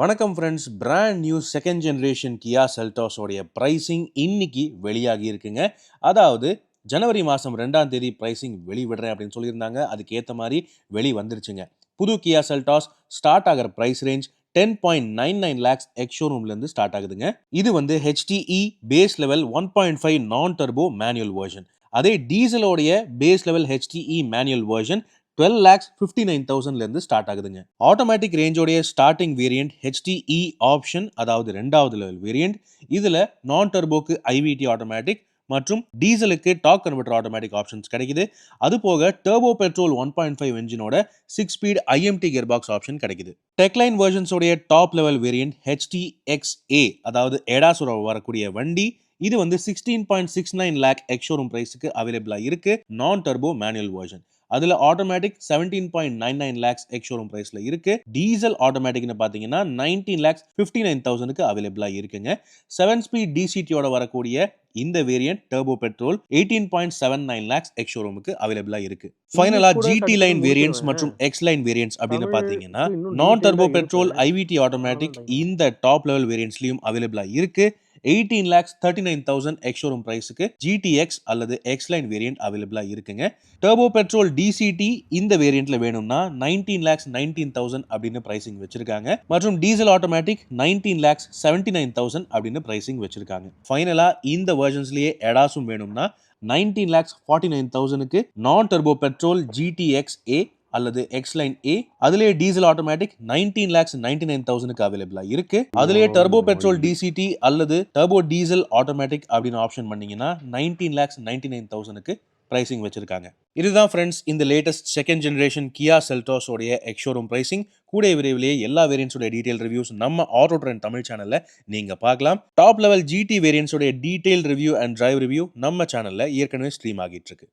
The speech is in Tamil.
வணக்கம் friends, brand new second generation Kia செல்டாஸோடைய ப்ரைஸிங் இன்னைக்கு வெளியாகி இருக்குங்க. அதாவது ஜனவரி மாதம் 2ஆம் தேதி ப்ரைஸிங் வெளிவிடுறேன் அப்படின்னு சொல்லியிருந்தாங்க. அதுக்கேற்ற மாதிரி வந்துருச்சுங்க. புது கியா செல்டாஸ் ஸ்டார்ட் ஆகிற ப்ரைஸ் ரேஞ்ச் 10.99 lakhs எக்ஸ் ஷோரூம்லேருந்து ஸ்டார்ட் ஆகுதுங்க. இது HTE பேஸ் லெவல் 1.5 நான் டர்போ மேனுவல் வெர்ஷன். அதே டீசலோடைய base level HTE manual version 12,59,000 start ஆகுதுங்க. ஆட்டோமேட்டிக் ரேஞ்சோடைய ஸ்டார்டிங் வேரியன்ட் HTE ஆப்ஷன், அதாவது 2வது லெவல் வேரியன்ட். இதுல நான் டர்போக்கு IVT ஆட்டோமேட்டிக் மற்றும் டீசலுக்கு டார்க் கன்வெர்ட்டர் ஆட்டோமேட்டிக் ஆப்ஷன்ஸ் கிடைக்குது. அது போக டர்போ பெட்ரோல் 1.5 என்ஜினோட 6 speed IMT gear box option கிடைக்குது. டெக்லைன் வெர்ஷன்ஸோடைய டாப் லெவல் வேரியன்ட் HTXA, அதாவது எடாஸோட வரக்கூடிய வண்டி. இது 16.69 lakh எக்ஸ் ஷோரூம் பிரைஸுக்கு அவைலபிளா இருக்கு. நான் டர்போ மேனுவல் வெர்ஷன். அதுல ஆட்டோமேட்டிக் 17.99 lakhs எக்ஸ் ஷோரூம் பிரைஸ்ல இருக்கு. டீசல் ஆட்டோமேட்டிக்னு பாத்தீங்கன்னா 19,59,000க்கு அவைலபிளா இருக்குங்க. 7 ஸ்பீட் DCTயோட வரக்கூடிய இந்த variant turbo petrol 18.79 lakhs ex ஷோரூமுக்கு அவைலபிளா இருக்கு. ஃபைனலா GT லைன் வேரியன்ட்ஸ் மற்றும் X லைன் வேரியன்ட்ஸ் அப்படின்னு பாத்தீங்கன்னா நான் டர்போ பெட்ரோல் IVT ஆட்டோமேட்டிக் இந்த டாப் லெவல் வேரியன்ட்ஸ்லயும் அவைலபிளா இருக்கு. 18,39,000 எக்ஸ் ஷோரூம் பிரைஸுக்கு GTX அல்லது X லைன் வேரியன்ட் அவைலபிளா இருக்குங்க. டர்போ பெட்ரோல் DCT இந்த வேரியன்ட்ல வேணும்னா 19,19,000 அப்படின்னு பிரைசிங் வச்சிருக்காங்க. மற்றும் டீசல் ஆட்டோமேட்டிக் 19,79,000 அப்படின்னு பிரைசிங் வச்சிருக்காங்க. ஃபைனலா இந்த வெர்ஷன்ஸ்லயே எடாஸும் வேணும்னா 19,49,000க்கு நான் டர்போ பெட்ரோல் GTX-A அல்லது X லைன் A, அதுலயே டீசல் ஆட்டோமேட்டிக் 19,99,000க்கு அவைலபிளா இருக்கு. அதுலயே டர்போ பெட்ரோல் DCT அல்லது டர்போ டீசல் ஆட்டோமேட்டிக் அப்படின்னு ஆப்ஷன் பண்ணீங்கன்னா 19,99,000க்கு பிரைசிங் வச்சிருக்காங்க. இதுதான் ஃப்ரெண்ட்ஸ் இந்த latest second generation Kia Seltos உடைய எக்ஸ் ஷோரூம் பிரைசிங். கூடிய விரைவிலேயே எல்லா வேரியன்ட்ஸோட டீடைல் ரிவ்யூஸ் நம்ம ஆட்டோ ட்ரெண்ட் தமிழ் சேனல்ல நீங்க பார்க்கலாம். டாப் லெவல் GT வேரியன்ட்ஸோட detail review and drive review நம்ம சேனல்ல ஏற்கனவே ஸ்ட்ரீம் ஆகிட்டு இருக்கு.